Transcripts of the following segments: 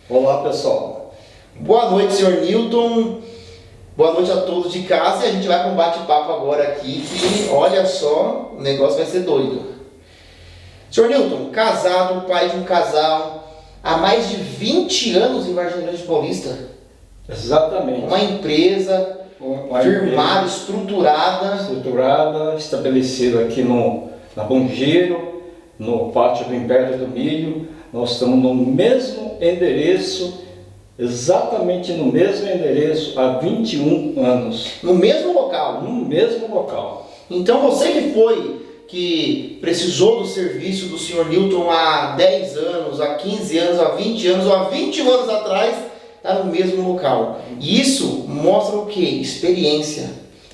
Olá, pessoal. Boa noite, senhor Newton. Boa noite a todos de casa. E a gente vai para um bate-papo agora aqui que, olha só, o negócio vai ser doido. Senhor Newton, casado, pai de um casal, há mais de 20 anos em Vargem Grande Paulista. Exatamente. Uma empresa firmada, estruturada, estabelecida aqui na Bom Giro, no pátio do Império do Milho. Nós estamos no mesmo endereço, exatamente no mesmo endereço, há 21 anos. No mesmo local? No mesmo local. Então você que precisou do serviço do senhor Newton há 10 anos, há 15 anos, há 20 anos ou há 21 anos atrás, está no mesmo local. E isso mostra o quê? Experiência.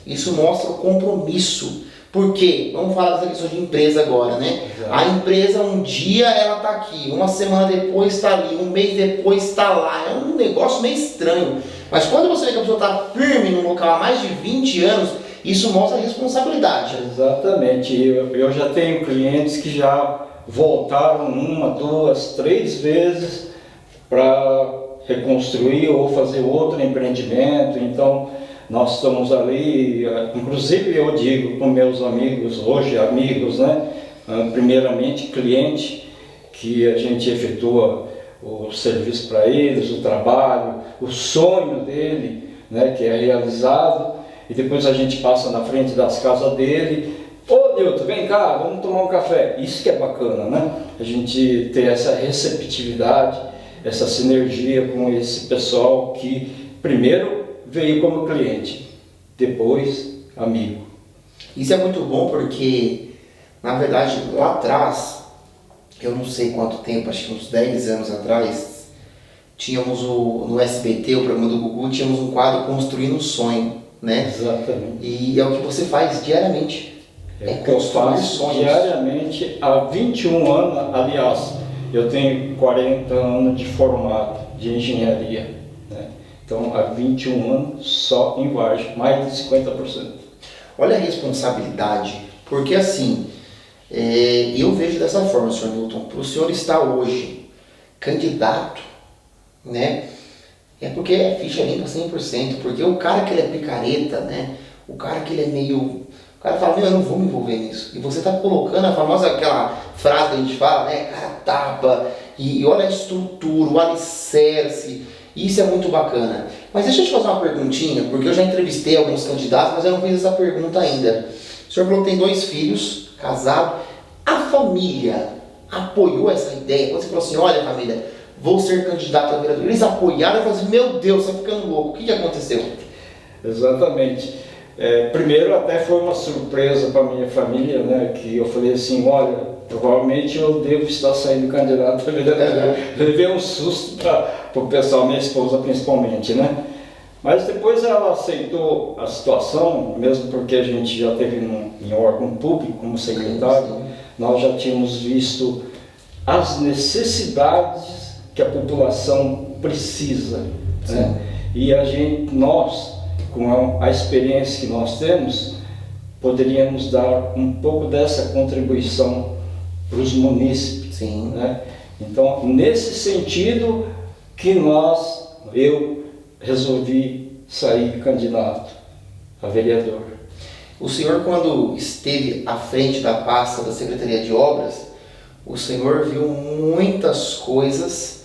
Isso mostra o compromisso. Por quê? Vamos falar dessa questão de empresa agora, né? Exato. A empresa, um dia ela está aqui, uma semana depois está ali, um mês depois está lá. É um negócio meio estranho. Mas quando você vê que a pessoa está firme no local há mais de 20 anos, isso mostra responsabilidade. Exatamente. Eu já tenho clientes que já voltaram 1, 2, 3 vezes para reconstruir ou fazer outro empreendimento. Então nós estamos ali, inclusive eu digo para meus amigos, hoje amigos, né? Primeiramente cliente, que a gente efetua o serviço para eles, o trabalho, o sonho dele, né? Que é realizado, e depois a gente passa na frente das casas dele. Ô Nilton, vem cá, vamos tomar um café. Isso que é bacana, né? A gente ter essa receptividade, essa sinergia com esse pessoal que primeiro veio como cliente, depois amigo. Isso é muito bom porque, na verdade, lá atrás, eu não sei quanto tempo, acho que uns 10 anos atrás, tínhamos no SBT, o programa do Gugu, tínhamos um quadro Construindo um Sonho, né? Exatamente. E é o que você faz diariamente. É o que eu faço diariamente há 21 anos, aliás, eu tenho 40 anos de formado de engenharia, né? Então, há 21 anos só em Vargem, mais de 50%. Olha a responsabilidade, porque assim, eu vejo dessa forma, senhor Newton, para o senhor estar hoje candidato, né? É porque é ficha limpa 100%, porque o cara que ele é picareta, né? O cara que ele é meio... O cara fala, eu não vou me envolver nisso. E você está colocando a famosa, aquela frase que a gente fala, né? Cara tapa, e olha a estrutura, o alicerce. Isso é muito bacana. Mas deixa eu te fazer uma perguntinha, porque eu já entrevistei alguns candidatos, mas eu não fiz essa pergunta ainda. O senhor falou que tem 2 filhos, casado. A família apoiou essa ideia? Quando você falou assim, olha família, vou ser candidato a vereador. Eles apoiaram e falaram assim, meu Deus, está ficando louco. O que aconteceu? Exatamente. Primeiro até foi uma surpresa para a minha família, né? Que eu falei assim, olha, provavelmente eu devo estar saindo candidato a vereador. Levei um susto para o pessoal, minha esposa principalmente, né? Mas depois ela aceitou a situação, mesmo porque a gente já teve em órgão público como secretário, nós já tínhamos visto as necessidades que a população precisa, né? E nós, com a experiência que nós temos, poderíamos dar um pouco dessa contribuição para os munícipes. Sim. Né? Então, nesse sentido que eu resolvi sair candidato a vereador. O senhor, quando esteve à frente da pasta da Secretaria de Obras, o senhor viu muitas coisas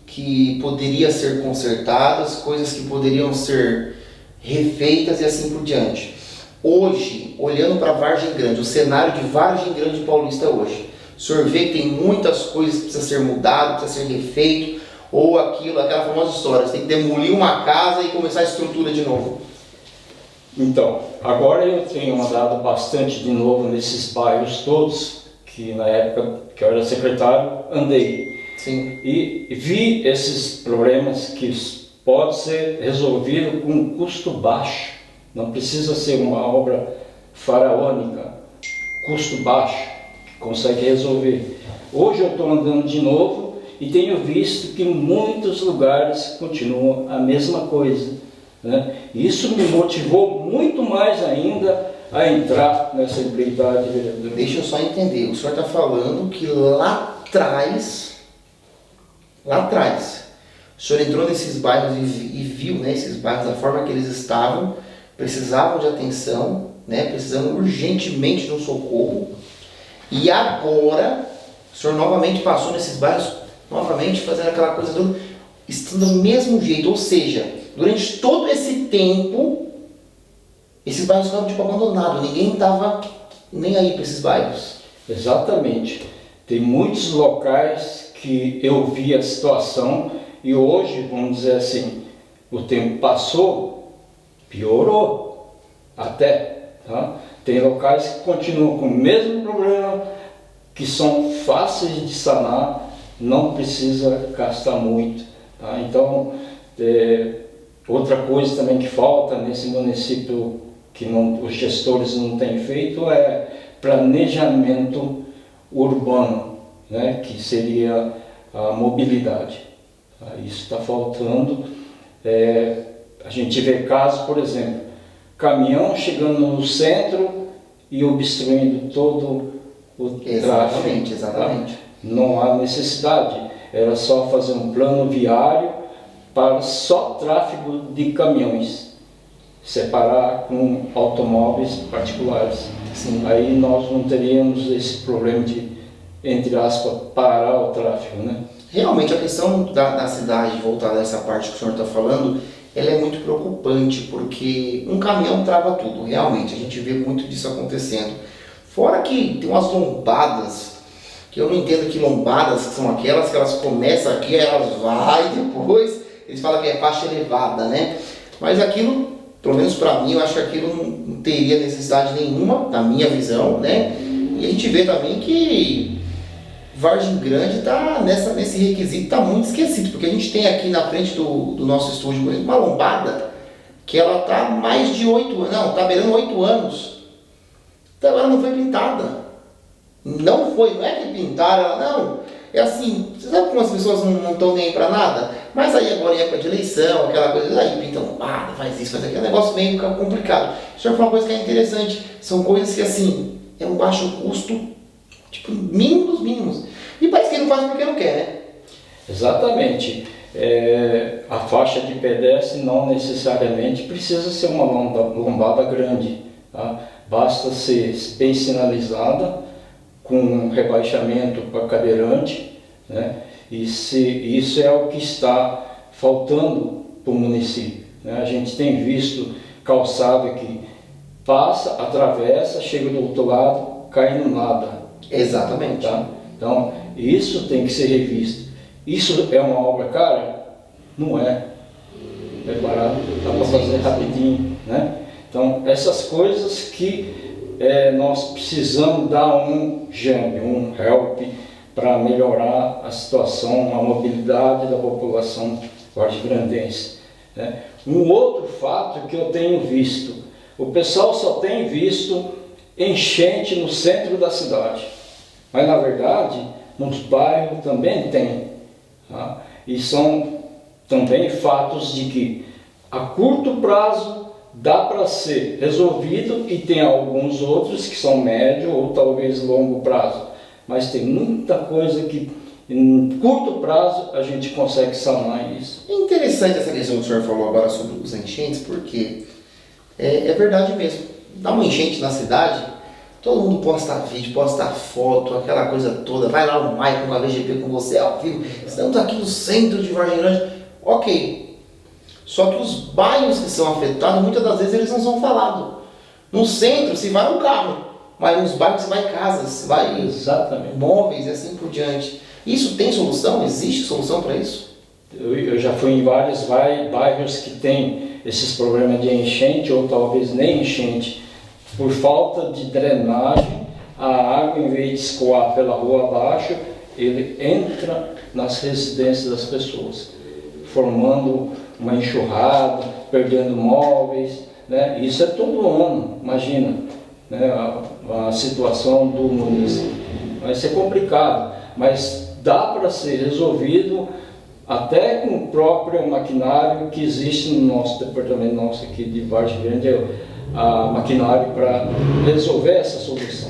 que poderiam ser consertadas, coisas que poderiam ser refeitas e assim por diante. Hoje, olhando para Vargem Grande, o cenário de Vargem Grande Paulista hoje, o senhor vê que tem muitas coisas que precisam ser mudadas, precisa ser refeito, ou aquela famosa história, você tem que demolir uma casa e começar a estrutura de novo. Então, agora eu tenho andado bastante de novo nesses bairros todos, que na época que eu era secretário, andei. Sim. E vi esses problemas que pode ser resolvido com um custo baixo. Não precisa ser uma obra faraônica, custo baixo, que consegue resolver. Hoje eu estou andando de novo e tenho visto que em muitos lugares continua a mesma coisa, né? Isso me motivou muito mais ainda a entrar nessa empreitada de vereador. Deixa eu só entender, o senhor está falando que lá atrás, senhor entrou nesses bairros e viu, né, esses bairros, da forma que eles estavam, precisavam de atenção, né, precisando urgentemente de um socorro. E agora, o senhor novamente passou nesses bairros, novamente fazendo aquela coisa toda, estando do mesmo jeito. Ou seja, durante todo esse tempo, esses bairros ficaram tipo abandonados, ninguém estava nem aí para esses bairros. Exatamente. Tem muitos locais que eu vi a situação e hoje, vamos dizer assim, o tempo passou, piorou até. Tá? Tem locais que continuam com o mesmo problema, que são fáceis de sanar, não precisa gastar muito. Tá? Então, outra coisa também que falta nesse município que os gestores não têm feito é planejamento urbano, né? Que seria a mobilidade. Tá? Isso está faltando. A gente vê casos, por exemplo, caminhão chegando no centro e obstruindo todo o tráfego. Exatamente. Tá? Não há necessidade, era só fazer um plano viário para só tráfego de caminhões, separar com automóveis particulares. Sim. Aí nós não teríamos esse problema de, entre aspas, parar o tráfego, né? Realmente a questão da cidade, voltada a essa parte que o senhor está falando, ela é muito preocupante, porque um caminhão trava tudo, realmente, a gente vê muito disso acontecendo. Fora que tem umas lombadas, que eu não entendo que lombadas que são aquelas que elas começam aqui, elas vai depois, eles falam que é faixa elevada, né? Mas aquilo, pelo menos para mim, eu acho que aquilo não teria necessidade nenhuma, na minha visão, né? E a gente vê também que Vargem Grande está nesse requisito, está muito esquecido, porque a gente tem aqui na frente do nosso estúdio uma lombada que ela está mais de 8 anos, não, está beirando 8 anos. Então ela não foi pintada. Não é que pintaram ela, não. É assim, você sabe como as pessoas não estão nem aí para nada? Mas aí agora em época de eleição, aquela coisa, aí pinta lombada, faz isso, faz aquilo, é um negócio meio complicado. O senhor falou uma coisa que é interessante, são coisas que assim, é um baixo custo, tipo, mínimo dos mínimos. E parece que ele não faz porque não quer, né? Exatamente. A faixa de pedestre não necessariamente precisa ser uma lombada grande. Tá? Basta ser bem sinalizada, com rebaixamento para cadeirante, né? Isso é o que está faltando para o município. Né? A gente tem visto calçada que passa, atravessa, chega do outro lado, cai no nada. Exatamente. Tá? Então, isso tem que ser revisto. Isso é uma obra cara? Não é. É barato, dá para fazer rapidinho, né? Então, essas coisas que nós precisamos dar um jambe, um help para melhorar a situação, a mobilidade da população vargem-grandense. Né? Um outro fato que eu tenho visto, o pessoal só tem visto enchente no centro da cidade, mas na verdade nos bairros também tem. Tá? E são também fatos de que a curto prazo dá para ser resolvido e tem alguns outros que são médio ou talvez longo prazo. Mas tem muita coisa que em curto prazo a gente consegue sanar isso. É interessante essa questão que o senhor falou agora sobre os enchentes, porque é verdade mesmo. Dá uma enchente na cidade, todo mundo posta vídeo, posta foto, aquela coisa toda. Vai lá o Maicon com a VGP com você ao vivo. Estamos aqui no centro de Vargem Grande. Ok. Só que os bairros que são afetados, muitas das vezes eles não são falados. No centro se vai um carro, mas nos bairros se vai casas, se vai Exatamente. móveis e assim por diante. Isso tem solução? Existe solução para isso? Eu já fui em vários bairros que tem esses problemas de enchente ou talvez nem enchente. Por falta de drenagem, a água, em vez de escoar pela rua abaixo, ele entra nas residências das pessoas, formando uma enxurrada, perdendo móveis, né? Isso é todo ano, imagina, né? a situação do município. Vai ser complicado, mas dá para ser resolvido até com o próprio maquinário que existe no nosso departamento nosso aqui de Vargem Grande, a maquinário para resolver essa solução.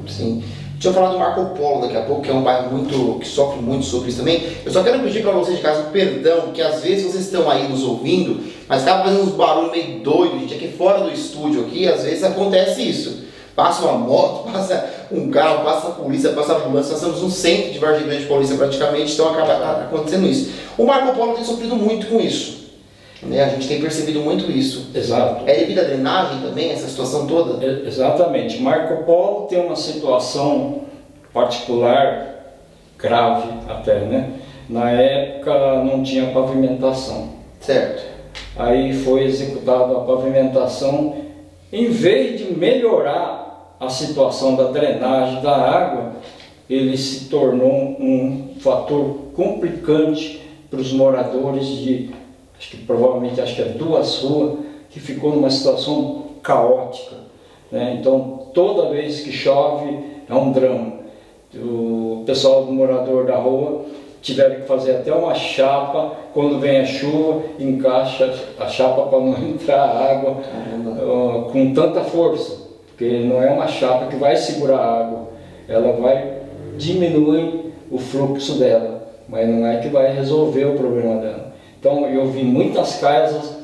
Sim. Deixa eu falar do Marco Polo daqui a pouco, que é um bairro que sofre muito sobre isso também. Eu só quero pedir para vocês de casa perdão, que às vezes vocês estão aí nos ouvindo, mas acaba fazendo uns barulhos meio doidos, gente, aqui fora do estúdio aqui, às vezes acontece isso. Passa uma moto, passa um carro, passa a polícia, passa a ambulância. Nós estamos no centro de Vargem Grande Paulista praticamente, então acaba acontecendo isso. O Marco Polo tem sofrido muito com isso, né? A gente tem percebido muito isso. Exato. É devido à drenagem também, essa situação toda? Exatamente. Marco Polo tem uma situação particular, grave até, né? Na época não tinha pavimentação. Certo. Aí foi executada a pavimentação. Em vez de melhorar a situação da drenagem da água, ele se tornou um fator complicante para os moradores de, provavelmente é 2 ruas, que ficou numa situação caótica, né? Então, toda vez que chove é um drama. O pessoal do morador da rua tiveram que fazer até uma chapa, quando vem a chuva, encaixa a chapa para não entrar água com tanta força, porque não é uma chapa que vai segurar a água, ela vai diminuir o fluxo dela, mas não é que vai resolver o problema dela. Então eu vi muitas casas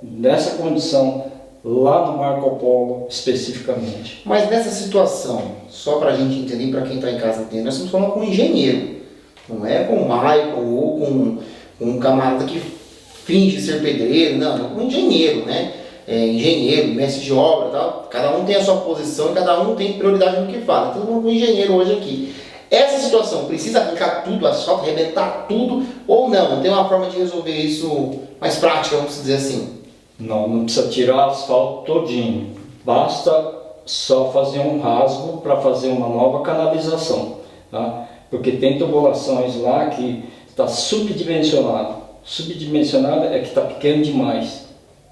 nessa condição lá no Marco Polo especificamente. Mas nessa situação, só para a gente entender, para quem está em casa entender, nós estamos falando com um engenheiro, não é com o Michael ou com um camarada que finge ser pedreiro, não, é com um engenheiro, né? Engenheiro, mestre de obra, tal. Cada um tem a sua posição e cada um tem prioridade no que fala. Então vamos com um engenheiro hoje aqui. Essa situação precisa arrancar tudo, asfalto, arrebentar tudo ou não? Tem uma forma de resolver isso mais prática, vamos dizer assim? Não precisa tirar o asfalto todinho, basta só fazer um rasgo para fazer uma nova canalização, tá? Porque tem tubulações lá que está subdimensionado. Subdimensionado é que está pequeno demais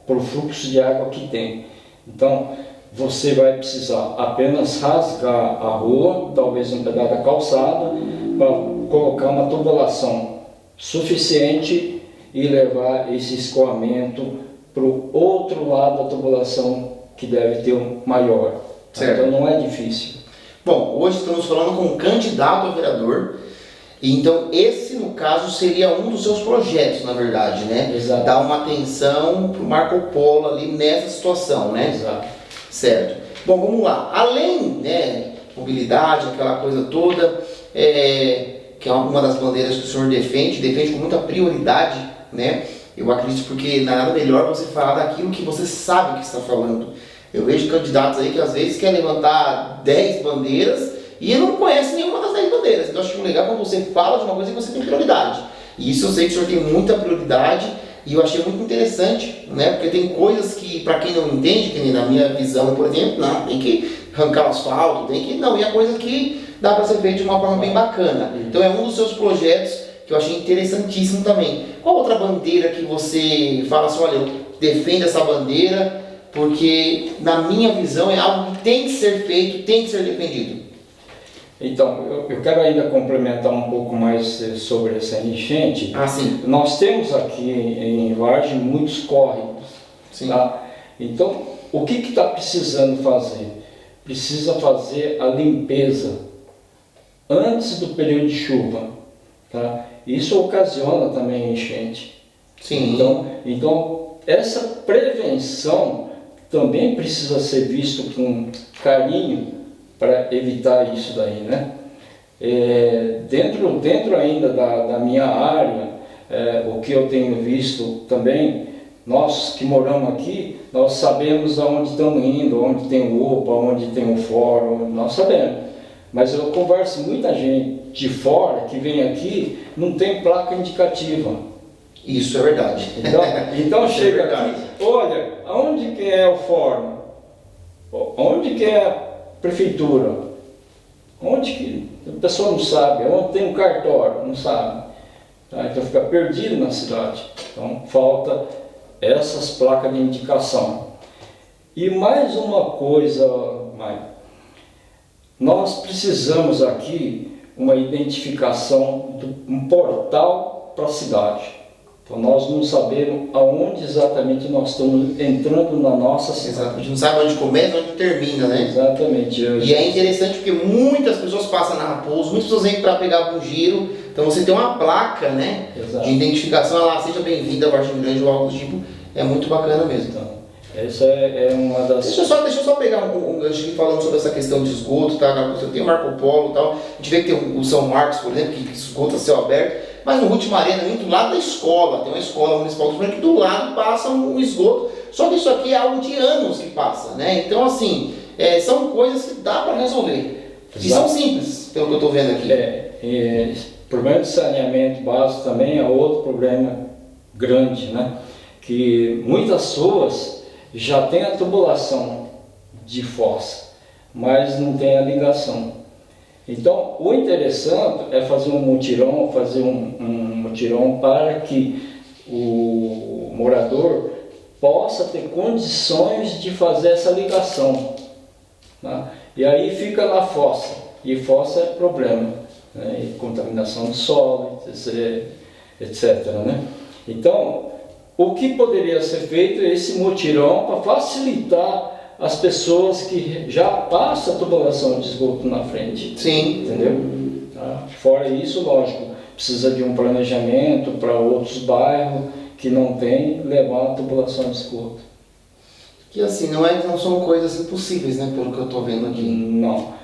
para o fluxo de água que tem. Então você vai precisar apenas rasgar a rua, talvez um pedaço da calçada, para colocar uma tubulação suficiente e levar esse escoamento para o outro lado da tubulação, que deve ter um maior. Certo. Então não é difícil. Bom, hoje estamos falando com um candidato a vereador, então esse no caso seria um dos seus projetos, na verdade, né? Exato. Dar uma atenção para o Marco Polo ali nessa situação, né? Exato. Certo. Bom, vamos lá. Além, né, mobilidade, aquela coisa toda, que é uma das bandeiras que o senhor defende com muita prioridade, né? Eu acredito porque nada melhor você falar daquilo que você sabe que está falando. Eu vejo candidatos aí que às vezes querem levantar 10 bandeiras e não conhece nenhuma das 10 bandeiras. Então eu acho legal quando você fala de uma coisa que você tem prioridade. E isso eu sei que o senhor tem muita prioridade e eu achei muito interessante, né? Porque tem coisas que, para quem não entende, que nem na minha visão, por exemplo, não, tem que arrancar o asfalto, tem que... Não, e é coisa que dá para ser feita de uma forma bem bacana. Então é um dos seus projetos que eu achei interessantíssimo também. Qual outra bandeira que você fala assim, olha, eu defendo essa bandeira porque na minha visão é algo que tem que ser feito, tem que ser defendido? Então, eu quero ainda complementar um pouco mais sobre essa enchente. Ah, sim. Nós temos aqui em Vargem muitos córregos. Sim. Tá? Então, o que está precisando fazer? Precisa fazer a limpeza antes do período de chuva. Tá? Isso ocasiona também enchente. Sim. Então, essa prevenção também precisa ser visto com carinho para evitar isso daí, né? Dentro ainda da minha área, o que eu tenho visto também, nós que moramos aqui, nós sabemos aonde estamos indo, onde tem o OPA, onde tem o fórum, nós sabemos. Mas eu converso com muita gente de fora que vem aqui, não tem placa indicativa. Isso é verdade. Então chega verdade. aqui, olha, aonde que é o fórum? Onde que é a prefeitura? Onde que a pessoa não sabe? Onde tem um cartório? Não sabe. Tá? Então fica perdido na cidade. Então falta essas placas de indicação. E mais uma coisa, Maio, nós precisamos aqui uma identificação, um portal para a cidade. Então nós não sabemos aonde exatamente nós estamos entrando na nossa cidade. Exato. A gente não sabe onde começa e onde termina, né? Exatamente. E é interessante porque muitas pessoas passam na Raposo, muitas pessoas vêm para pegar um giro, então você tem uma placa, né? Exato. De identificação, lá, seja bem-vindo a Vargem Grande ou algo do tipo, é muito bacana mesmo. Então, essa é uma das... Deixa eu só pegar um gancho aqui falando sobre essa questão de esgoto, tá? Você tem o Marco Polo e tal, a gente vê que tem o São Marcos, por exemplo, que esgota a céu aberto, mas no Ruth Marena, muito do lado da escola, tem uma escola municipal que do lado passa um esgoto, só que isso aqui é algo de anos que passa, né? Então, assim, são coisas que dá para resolver. E são simples, pelo que eu estou vendo aqui. Problema de saneamento básico também é outro problema grande, né? Que muitas ruas já tem a tubulação de fossa, mas não tem a ligação. Então, o interessante é fazer um mutirão, para que o morador possa ter condições de fazer essa ligação, tá? E aí fica na fossa, e fossa é problema, né? E contaminação do solo, etc, né? Então, o que poderia ser feito é esse mutirão para facilitar as pessoas que já passam a tubulação de esgoto na frente. Sim. Entendeu? Tá? Fora isso, lógico, precisa de um planejamento para outros bairros que não tem, levar a tubulação de esgoto. Que assim, não são coisas impossíveis, né? Pelo que eu estou vendo aqui. Não.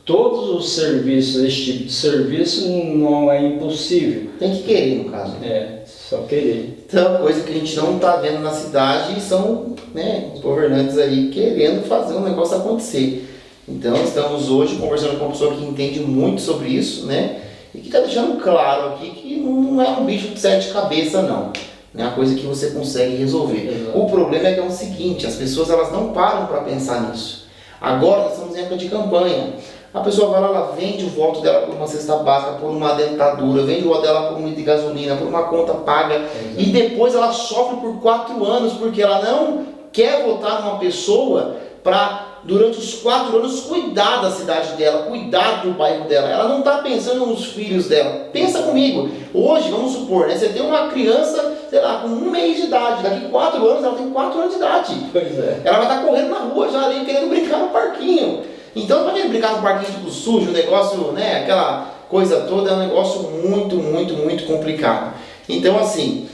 Todos os serviços, esse tipo de serviço não é impossível. Tem que querer, no caso. Só querer. Então, coisa que a gente não está vendo na cidade são, né, os governantes aí querendo fazer um negócio acontecer. Então, estamos hoje conversando com uma pessoa que entende muito sobre isso, né? E que está deixando claro aqui que não é um bicho de 7 cabeças, não. É uma coisa que você consegue resolver. Exato. O problema é que é o seguinte, as pessoas elas não param para pensar nisso. Agora nós estamos em época de campanha. A pessoa vai lá, ela vende o voto dela por uma cesta básica, por uma dentadura, vende o voto dela por um litro de gasolina, por uma conta paga. E depois ela sofre por 4 anos porque ela não quer votar numa pessoa para, durante os 4 anos, cuidar da cidade dela, cuidar do bairro dela. Ela não está pensando nos filhos dela. Pensa comigo. Hoje, vamos supor, né, você tem uma criança, sei lá, com 1 mês de idade. Daqui 4 anos, ela tem 4 anos de idade. Pois é. Ela vai estar correndo na rua já ali, querendo brincar no parquinho. Então, para quem brincar no parquinho tipo sujo, o negócio, né, aquela coisa toda, é um negócio muito, muito, muito complicado. Então, assim,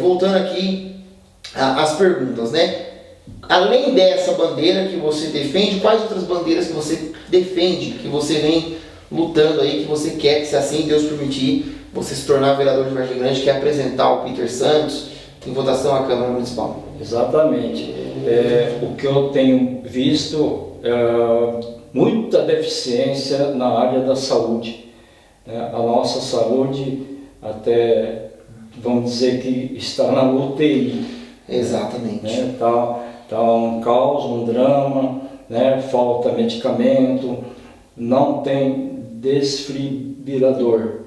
voltando aqui às perguntas, né? Além dessa bandeira que você defende, quais outras bandeiras que você defende, que você vem lutando aí, que você quer que, se assim Deus permitir, você se tornar vereador de Vargem Grande, quer apresentar o Peter Santos em votação à Câmara Municipal? Exatamente. O que eu tenho visto muita deficiência na área da saúde. A nossa saúde, até vamos dizer que está na UTI. Exatamente. Tá um caos, um drama, né? Falta medicamento, não tem desfibrilador,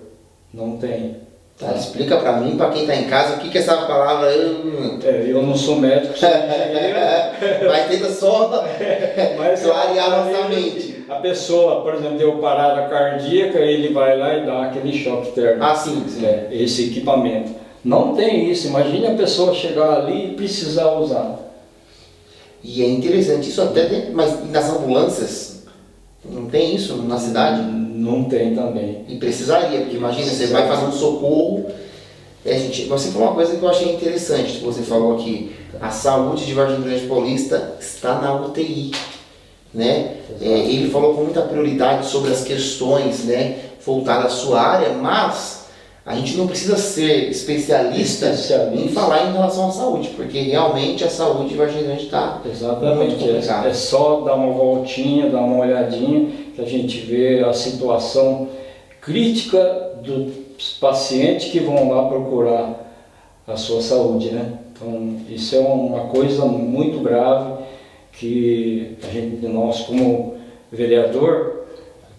não tem. Tá, explica pra mim, pra quem tá em casa, o que é essa palavra? Eu não sou médico, sou engenheiro. Mas tenta só Mas clarear nossa mente. A pessoa, por exemplo, deu parada cardíaca, ele vai lá e dá aquele choque térmico. Ah, sim. Esse equipamento. Não tem isso, imagine a pessoa chegar ali e precisar usar. E é interessante, isso até tem, mas nas ambulâncias, não tem isso na cidade? Não tem também. E precisaria, porque imagina, você vai fazer um socorro. Você falou uma coisa que eu achei interessante, que você falou aqui, a saúde de Vargem Grande Paulista está na UTI, né? Ele falou com muita prioridade sobre as questões, né, voltadas à sua área, mas a gente não precisa ser especialista em falar em relação à saúde, porque realmente a saúde de Vargem Grande está muito complicada. É só dar uma voltinha, dar uma olhadinha, que a gente vê a situação crítica dos pacientes que vão lá procurar a sua saúde, né? Então, isso é uma coisa muito grave que nós, como vereador,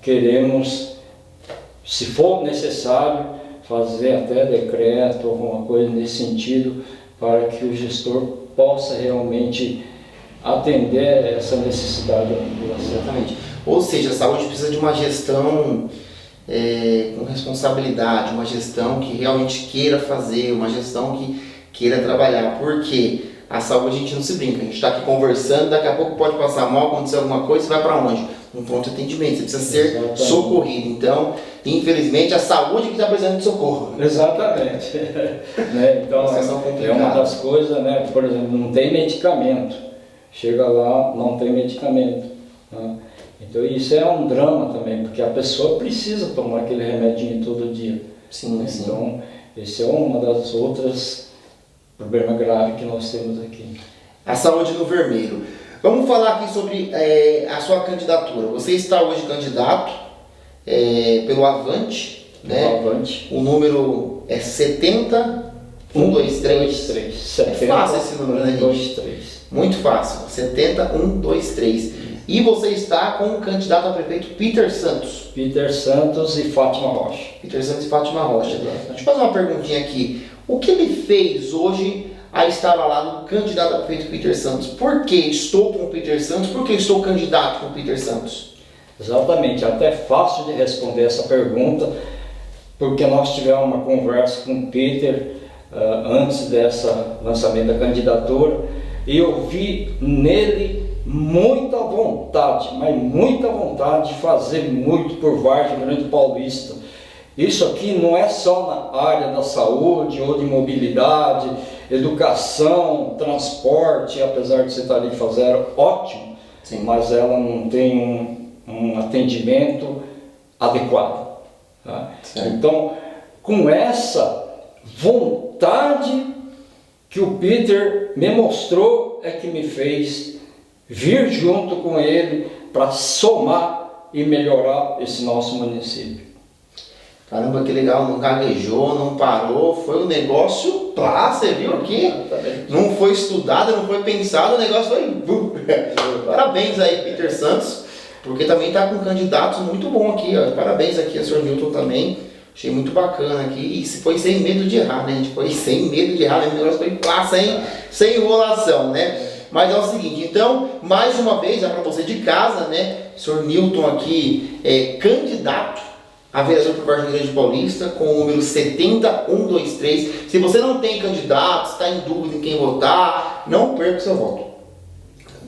queremos, se for necessário, fazer até decreto, alguma coisa nesse sentido, para que o gestor possa realmente atender essa necessidade da população. Exatamente. Ou seja, a saúde precisa de uma gestão com responsabilidade, uma gestão que realmente queira fazer, uma gestão que queira trabalhar, porque a saúde a gente não se brinca, a gente está aqui conversando, daqui a pouco pode passar mal, acontecer alguma coisa, você vai para onde? Um pronto atendimento, você precisa ser Exatamente. socorrido. Então, infelizmente, a saúde que está precisando de socorro. Exatamente. Né? Então, é uma das coisas, né? Por exemplo, não tem medicamento. Chega lá, não tem medicamento. Né? Então, isso é um drama também, porque a pessoa precisa tomar aquele remedinho todo dia. Sim, sim. Então, esse é uma das outras problemas graves que nós temos aqui. A saúde no vermelho. Vamos falar aqui sobre a sua candidatura. Você está hoje candidato pelo Avante, né? Avante. O número é 70123. É fácil esse número, né, gente? 123. Muito fácil. 70123. E você está com o candidato a prefeito Peter Santos. Peter Santos e Fátima Rocha. Peter Santos e Fátima Rocha. Exatamente. Deixa eu fazer uma perguntinha aqui. O que me fez hoje a estar ao lado do candidato a prefeito Peter Santos? Por que estou com o Peter Santos? Por que estou candidato com o Peter Santos? Exatamente, é até fácil de responder essa pergunta, porque nós tivemos uma conversa com o Peter antes dessa lançamento da candidatura, e eu vi nele muita vontade, mas muita vontade de fazer muito por Vargem Grande Paulista. Isso aqui não é só na área da saúde ou de mobilidade, educação, transporte, apesar de você estar ali fazendo ótimo, sim, mas ela não tem um atendimento adequado. Tá? Então, com essa vontade que o Peter me mostrou, é que me fez vir junto com ele para somar e melhorar esse nosso município. Caramba, que legal, não gaguejou, não parou, foi um negócio plá, você viu aqui? Não foi estudado, não foi pensado, o negócio foi... Parabéns aí, Peter Santos, porque também está com um candidato muito bom aqui, ó. Parabéns aqui ao Sr. Newton também, achei muito bacana aqui, e foi sem medo de errar, né? A gente foi sem medo de errar, o negócio foi plá, sem enrolação, né? Mas é o seguinte, então, mais uma vez, já para você de casa, né? Sr. Newton aqui é candidato a vereador por Vargem Grande Paulista, com o número 70123. Se você não tem candidato, está em dúvida em quem votar, não perca o seu voto.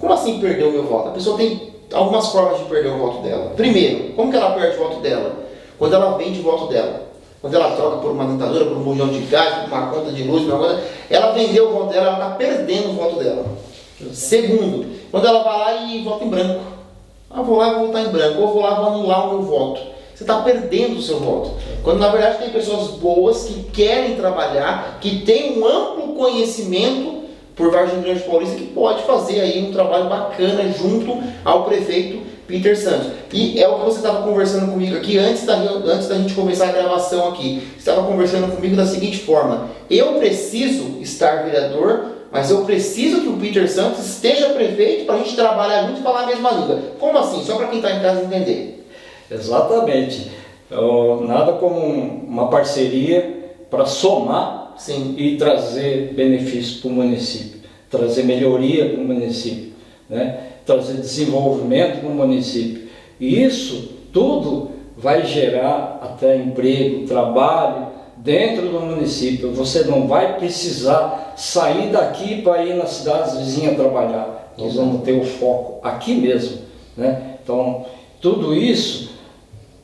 Como assim perder o meu voto? A pessoa tem algumas formas de perder o voto dela. Primeiro, como que ela perde o voto dela? Quando ela vende o voto dela. Quando ela troca por uma dentadura, por um bujão de gás, por uma conta de luz, por uma coisa, ela vendeu o voto dela, ela está perdendo o voto dela. Segundo, quando ela vai lá e vota em branco. Vou lá e vou votar em branco, ou vou lá e vou anular o meu voto. Você está perdendo o seu voto. Quando na verdade tem pessoas boas que querem trabalhar, que têm um amplo conhecimento por Vargem Grande Paulista, que pode fazer aí um trabalho bacana junto ao prefeito Peter Santos. E é o que você estava conversando comigo aqui antes da gente começar a gravação aqui. Você estava conversando comigo da seguinte forma: eu preciso estar vereador, mas eu preciso que o Peter Santos esteja prefeito para a gente trabalhar junto e falar a mesma língua. Como assim? Só para quem está em casa entender. Exatamente. Então, nada como uma parceria para somar, sim, e trazer benefícios para o município, trazer melhoria para o município, né? Trazer desenvolvimento para o município. E isso tudo vai gerar até emprego, trabalho dentro do município. Você não vai precisar sair daqui para ir nas cidades vizinhas trabalhar. Nós vamos ter o foco aqui mesmo, né? Então, tudo isso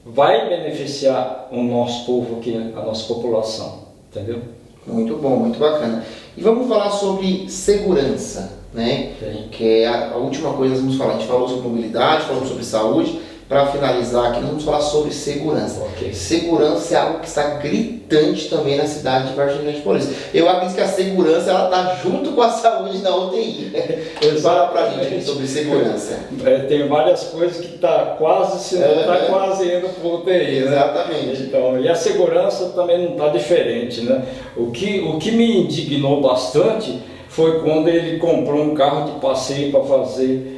vai beneficiar o nosso povo aqui, a nossa população, entendeu? Muito bom, muito bacana. E vamos falar sobre segurança, né? Sim. Que é a última coisa que nós vamos falar. A gente falou sobre mobilidade, falou sobre saúde. Para finalizar aqui, nós vamos falar sobre segurança. Okay. Segurança é algo que está gritante também na cidade de Vargem Grande Paulista. Eu acredito que a segurança está junto com a saúde na UTI. Fala para a gente aqui sobre segurança. Tem várias coisas que está quase, se não está quase indo para o UTI. Né? Exatamente. Então, e a segurança também não está diferente. Né? O que me indignou bastante foi quando ele comprou um carro de passeio para fazer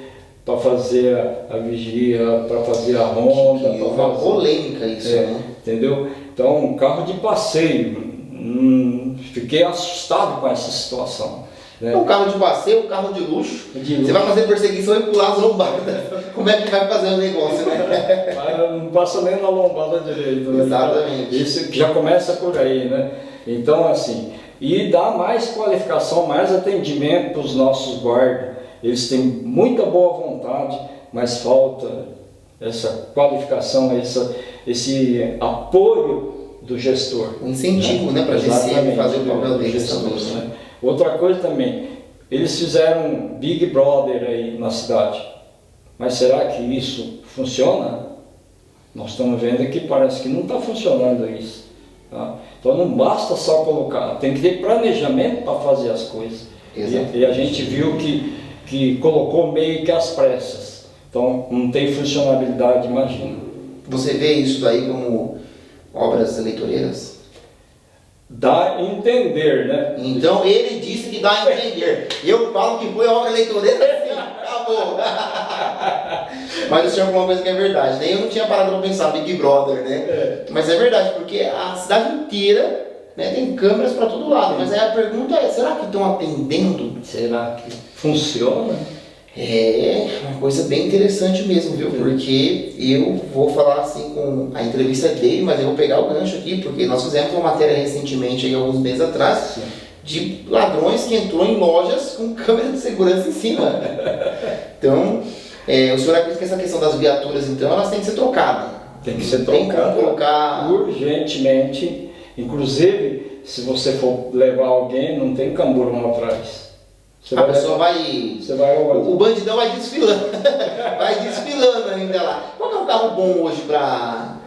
a vigia, para fazer a ronda. Uma polêmica isso, né? Entendeu? Então, um carro de passeio. Fiquei assustado com essa situação. né? Um carro de passeio, um carro de luxo. Você vai fazer perseguição e pular as lombadas. Como é que vai fazer o negócio, né? Não passa nem na lombada direito, né? Exatamente. Isso já começa por aí, né? Então, assim, e dá mais qualificação, mais atendimento para os nossos guardas. Eles têm muita boa vontade, mas falta essa qualificação, esse apoio do gestor. Um incentivo, né, para a GCM fazer o papel deles também. Né? Outra coisa também, eles fizeram um Big Brother aí na cidade, mas será que isso funciona? Nós estamos vendo que parece que não está funcionando isso. Tá? Então não basta só colocar, tem que ter planejamento para fazer as coisas. E a gente viu que colocou meio que às pressas, então não tem funcionalidade, imagina. Você vê isso daí como obras eleitoreiras? Dá a entender, né? Então ele disse que dá a entender. Eu falo que foi obra eleitoreira, sim, acabou. Mas o senhor falou uma coisa que é verdade, né? Eu não tinha parado para pensar, Big Brother, né? Mas é verdade, porque a cidade inteira, né, tem câmeras para todo lado. Mas aí a pergunta é, será que estão atendendo? Será que funciona? É uma coisa bem interessante mesmo, viu? Porque eu vou falar assim com a entrevista dele, mas eu vou pegar o gancho aqui, porque nós fizemos uma matéria recentemente, aí, alguns meses atrás, sim, de ladrões que entrou em lojas com câmera de segurança em cima. Então, o senhor acredita que essa questão das viaturas, então, elas têm que ser trocadas? Tem que ser trocada. Tem como colocar urgentemente. Inclusive, se você for levar alguém, não tem camburão atrás. A pessoa vai o bandidão vai desfilando, vai desfilando ainda lá. Qual é um carro bom hoje para...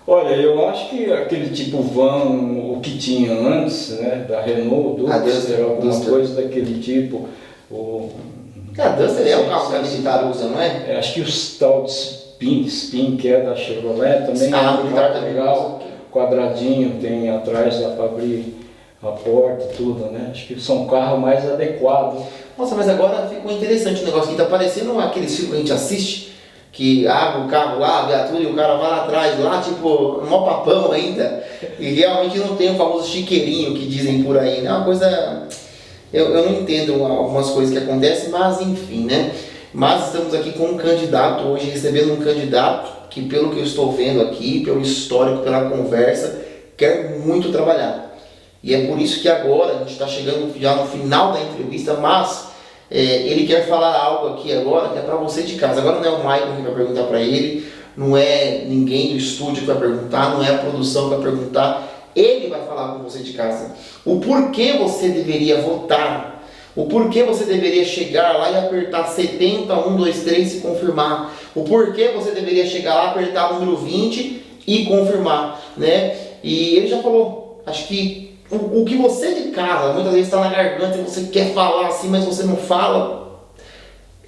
Olha, eu acho que aquele tipo van, o que tinha antes, né, da Renault, Duster, alguma coisa daquele tipo. A Duster é o carro que a militar usa, não é? Acho que os tal de Spin, que é da Chevrolet, também é um carro legal, quadradinho, tem atrás, dá para abrir a porta e tudo, né? Acho que são carros mais adequados. Nossa, mas agora ficou interessante o negócio, que tá parecendo aqueles filmes que a gente assiste, que abre o carro lá, a viatura, e o cara vai lá atrás, lá tipo, no maior papão ainda, e realmente não tem o famoso chiqueirinho que dizem por aí, né? É uma coisa... Eu não entendo algumas coisas que acontecem, mas enfim, né? Mas estamos aqui com um candidato hoje, recebendo um candidato que, pelo que eu estou vendo aqui, pelo histórico, pela conversa, quer muito trabalhar. E é por isso que agora a gente está chegando já no final da entrevista, mas ele quer falar algo aqui agora que é para você de casa. Agora não é o Michael que vai perguntar para ele, não é ninguém do estúdio que vai perguntar, não é a produção que vai perguntar. Ele vai falar com você de casa. O porquê você deveria votar. O porquê você deveria chegar lá e apertar 70, 1, 2, 3 e confirmar. O porquê você deveria chegar lá, apertar o número 20 e confirmar, né? E ele já falou, acho que o que você de casa, muitas vezes está na garganta e você quer falar assim, mas você não fala,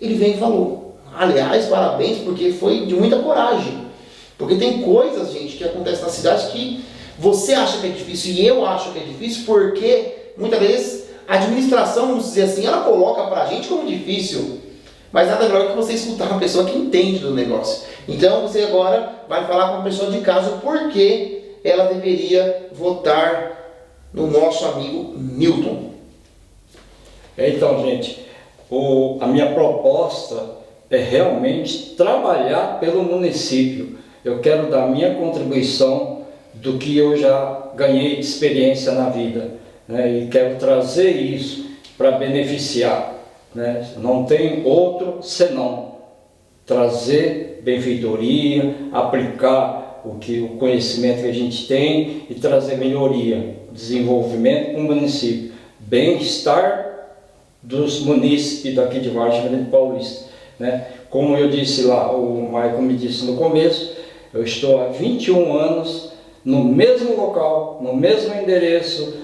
ele vem e falou. Aliás, parabéns, porque foi de muita coragem. Porque tem coisas, gente, que acontecem na cidade que você acha que é difícil e eu acho que é difícil, porque muitas vezes a administração, vamos dizer assim, ela coloca pra gente como difícil, mas nada melhor que você escutar uma pessoa que entende do negócio. Então você agora vai falar com a pessoa de casa o porquê ela deveria votar no nosso amigo Newton. Então, gente, a minha proposta é realmente trabalhar pelo município. Eu quero dar minha contribuição do que eu já ganhei de experiência na vida, né? E quero trazer isso para beneficiar, né? Não tem outro senão trazer benfeitoria, aplicar o conhecimento que a gente tem e trazer melhoria, desenvolvimento para o município, bem-estar dos munícipes daqui de Vargem Grande Paulista, né? Como eu disse lá, o Michael me disse no começo, eu estou há 21 anos no mesmo local, no mesmo endereço.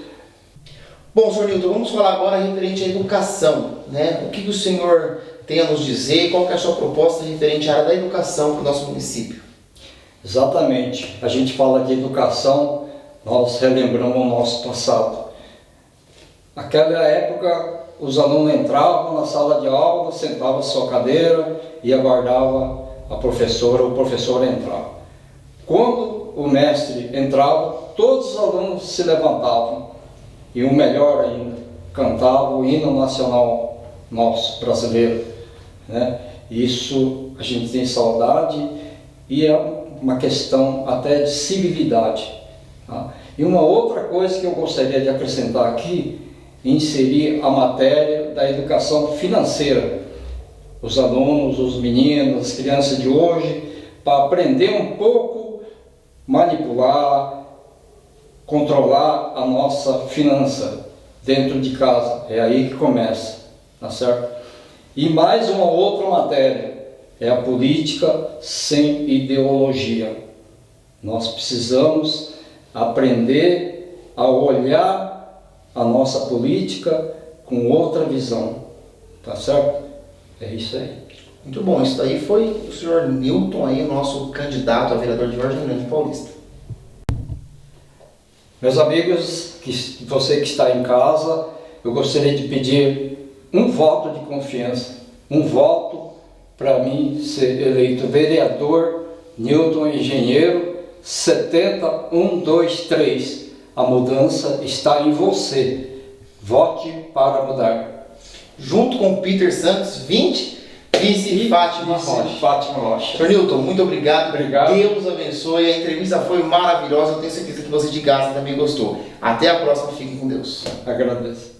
Bom, senhor Newton, vamos falar agora referente à educação, né? O que o senhor tem a nos dizer, qual que é a sua proposta referente à área da educação para o nosso município? Exatamente, a gente fala de educação, nós relembramos o nosso passado. Naquela época, os alunos entravam na sala de aula, sentavam na sua cadeira e aguardavam a professora, o professor entrava. Quando o mestre entrava, todos os alunos se levantavam. E o melhor ainda, cantava o hino nacional nosso, brasileiro, né? Isso a gente tem saudade e é uma questão até de civilidade, tá? E uma outra coisa que eu gostaria de acrescentar aqui, inserir a matéria da educação financeira. Os alunos, os meninos, as crianças de hoje, para aprender um pouco, manipular, controlar a nossa finança dentro de casa. É aí que começa, tá certo? E mais uma outra matéria, é a política sem ideologia. Nós precisamos aprender a olhar a nossa política com outra visão, tá certo? É isso aí. Muito bom, isso daí foi o senhor Newton aí, nosso candidato a vereador de Vargem Grande Paulista. Meus amigos, você que está em casa, eu gostaria de pedir um voto de confiança, um voto para mim ser eleito vereador Newton Engenheiro 70123. A mudança está em você. Vote para mudar. Junto com Peter Santos, 20, vice Fátima Rocha. Fátima Rocha. Senhor Newton, muito obrigado. Obrigado. Deus abençoe. A entrevista foi maravilhosa. Eu tenho certeza que você de casa também gostou. Até a próxima. Fiquem com Deus. Agradeço.